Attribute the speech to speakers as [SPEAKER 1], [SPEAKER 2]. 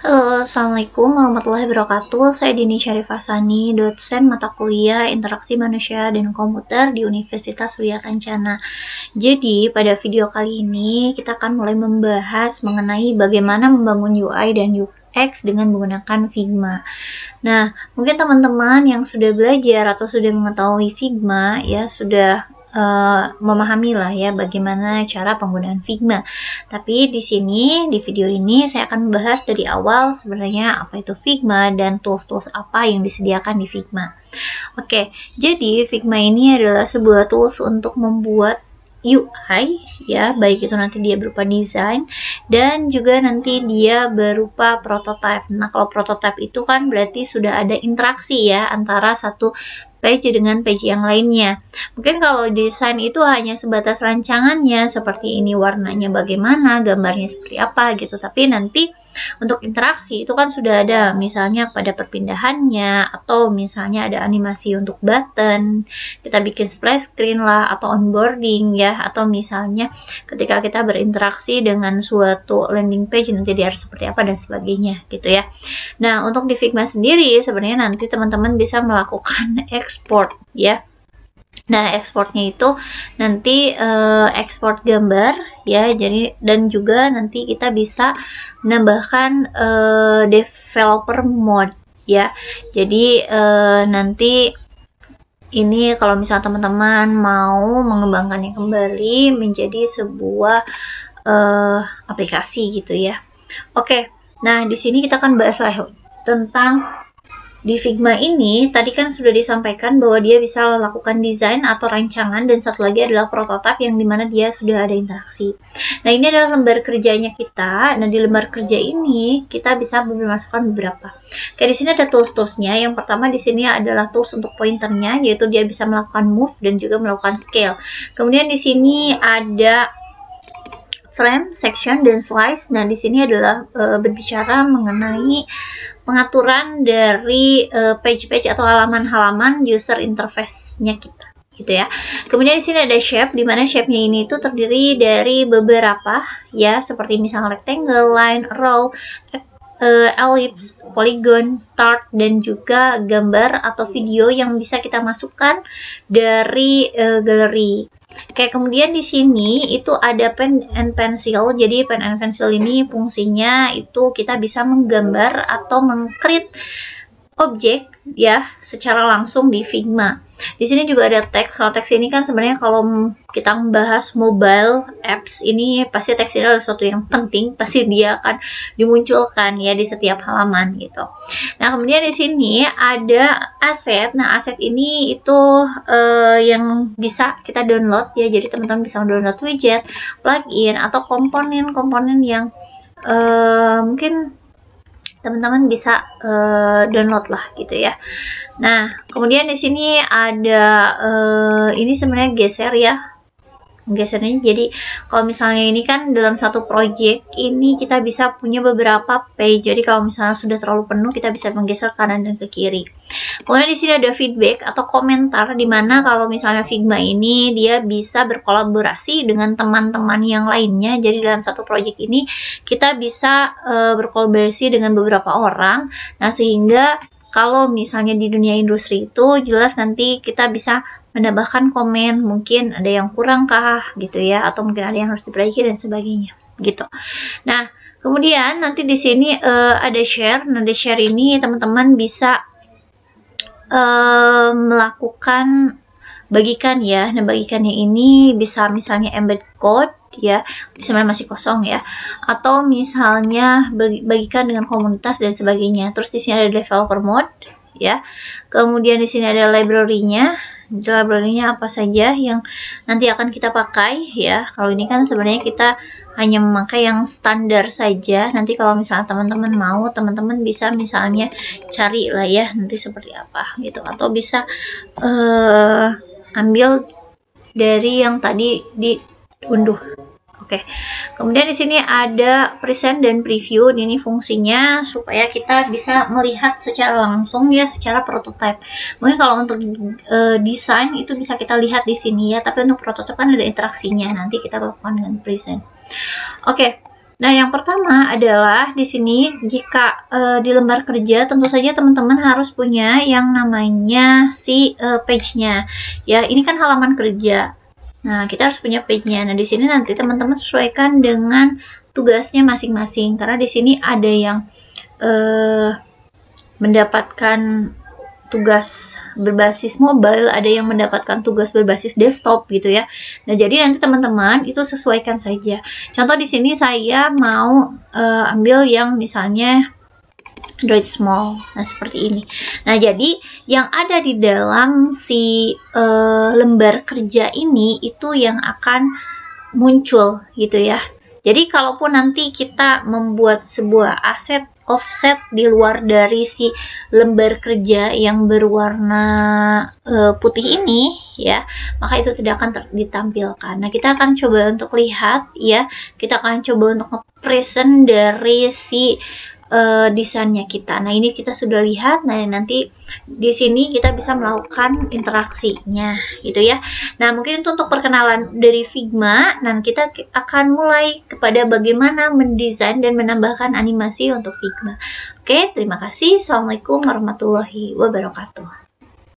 [SPEAKER 1] Halo, Assalamualaikum warahmatullahi wabarakatuh. Saya Dini Syarif Hasani, dosen mata kuliah Interaksi Manusia dan Komputer di Universitas Surya Kencana. Jadi, pada video kali ini kita akan mulai membahas mengenai bagaimana membangun UI dan UX dengan menggunakan Figma. Nah, mungkin teman-teman yang sudah belajar atau sudah mengetahui Figma ya sudah memahami lah ya bagaimana cara penggunaan Figma. Tapi di sini di video ini saya akan membahas dari awal sebenarnya apa itu Figma dan tools-tools apa yang disediakan di Figma. Oke, jadi Figma ini adalah sebuah tools untuk membuat UI ya, baik itu nanti dia berupa desain dan juga nanti dia berupa prototype. Nah, kalau prototype itu kan berarti sudah ada interaksi ya antara satu page dengan page yang lainnya. Mungkin kalau desain itu hanya sebatas rancangannya, seperti ini warnanya bagaimana, gambarnya seperti apa gitu. Tapi nanti untuk interaksi itu kan sudah ada, misalnya pada perpindahannya, atau misalnya ada animasi untuk button, kita bikin splash screen lah, atau onboarding ya, atau misalnya ketika kita berinteraksi dengan suatu landing page nanti dia harus seperti apa dan sebagainya gitu ya. Nah, untuk di Figma sendiri sebenarnya nanti teman-teman bisa melakukan export ya. Nah, ekspornya itu nanti ekspor gambar ya. Jadi dan juga nanti kita bisa menambahkan developer mode ya. Jadi nanti ini kalau misalnya teman-teman mau mengembangkannya kembali menjadi sebuah aplikasi gitu ya. Oke. Nah, di sini kita akan bahas lah tentang di Figma ini, tadi kan sudah disampaikan bahwa dia bisa melakukan desain atau rancangan, dan satu lagi adalah prototipe yang dimana dia sudah ada interaksi. Nah, ini adalah lembar kerjanya kita. Nah, di lembar kerja ini kita bisa memasukkan beberapa. Kayak di sini ada tools-toolsnya. Yang pertama di sini adalah tools untuk pointernya, yaitu dia bisa melakukan move dan juga melakukan scale. Kemudian di sini ada frame, section, dan slice. Nah, di sini adalah berbicara mengenai pengaturan dari page-page atau halaman-halaman user interface-nya kita, gitu ya. Kemudian di sini ada shape, di mana shape-nya ini itu terdiri dari beberapa ya, seperti misalnya rectangle, line, row, ellipse, polygon, start, dan juga gambar atau video yang bisa kita masukkan dari galeri. Kayak kemudian di sini itu ada pen and pencil. Jadi pen and pencil ini fungsinya itu kita bisa menggambar atau meng-create objek ya secara langsung di Figma. Di sini juga ada teks. Kalau teks ini kan sebenarnya kalau kita membahas mobile apps ini pasti teks ini adalah sesuatu yang penting, pasti dia akan dimunculkan ya di setiap halaman gitu. Nah, kemudian di sini ada aset. Nah, aset ini itu yang bisa kita download ya. Jadi teman-teman bisa download widget, plugin atau komponen-komponen yang mungkin teman-teman bisa download lah gitu ya. Nah, kemudian di sini ada ini sebenarnya geser ya. Gesernya jadi kalau misalnya ini kan dalam satu project ini kita bisa punya beberapa page. Jadi kalau misalnya sudah terlalu penuh kita bisa menggeser kanan dan ke kiri. Kemudian di sini ada feedback atau komentar, di mana kalau misalnya Figma ini dia bisa berkolaborasi dengan teman-teman yang lainnya. Jadi dalam satu project ini kita bisa berkolaborasi dengan beberapa orang. Nah, sehingga kalau misalnya di dunia industri itu jelas nanti kita bisa menambahkan komen, mungkin ada yang kurang kah gitu ya, atau mungkin ada yang harus diperbaiki dan sebagainya gitu. Nah, kemudian nanti di sini ada share. Nah, di share ini teman-teman bisa melakukan bagikan ya. Nah, bagikannya ini bisa misalnya embed code ya, misalnya masih kosong ya, atau misalnya bagikan dengan komunitas dan sebagainya. Terus di sini ada developer mode ya. Kemudian di sini ada library-nya. Library-nya apa saja yang nanti akan kita pakai ya. Kalau ini kan sebenarnya kita hanya memakai yang standar saja. Nanti kalau misalnya teman-teman mau, teman-teman bisa misalnya cari lah ya nanti seperti apa gitu, atau bisa ambil dari yang tadi diunduh. Oke. Kemudian di sini ada present dan preview. Ini fungsinya supaya kita bisa melihat secara langsung ya, secara prototype. Mungkin kalau untuk desain itu bisa kita lihat di sini ya, tapi untuk prototype kan ada interaksinya. Nanti kita lakukan dengan present. Oke. Nah, yang pertama adalah di sini jika di lembar kerja tentu saja teman-teman harus punya yang namanya si page-nya. Ya, ini kan halaman kerja. Nah, kita harus punya page-nya. Nah, di sini nanti teman-teman sesuaikan dengan tugasnya masing-masing karena di sini ada yang mendapatkan tugas berbasis mobile, ada yang mendapatkan tugas berbasis desktop gitu ya. Nah, jadi nanti teman-teman itu sesuaikan saja. Contoh di sini saya mau ambil yang misalnya Android small. Nah, seperti ini. Nah, jadi yang ada di dalam si lembar kerja ini itu yang akan muncul gitu ya. Jadi kalaupun nanti kita membuat sebuah aset offset di luar dari si lembar kerja yang berwarna putih ini ya, maka itu tidak akan ditampilkan. Nah, kita akan coba untuk lihat ya, kita akan coba untuk nge-present dari si desainnya kita. Nah, ini kita sudah lihat. Nah, nanti di sini kita bisa melakukan interaksinya gitu ya. Nah, mungkin itu untuk perkenalan dari Figma. Nah, kita akan mulai kepada bagaimana mendesain dan menambahkan animasi untuk Figma. Oke, terima kasih. Assalamualaikum warahmatullahi wabarakatuh.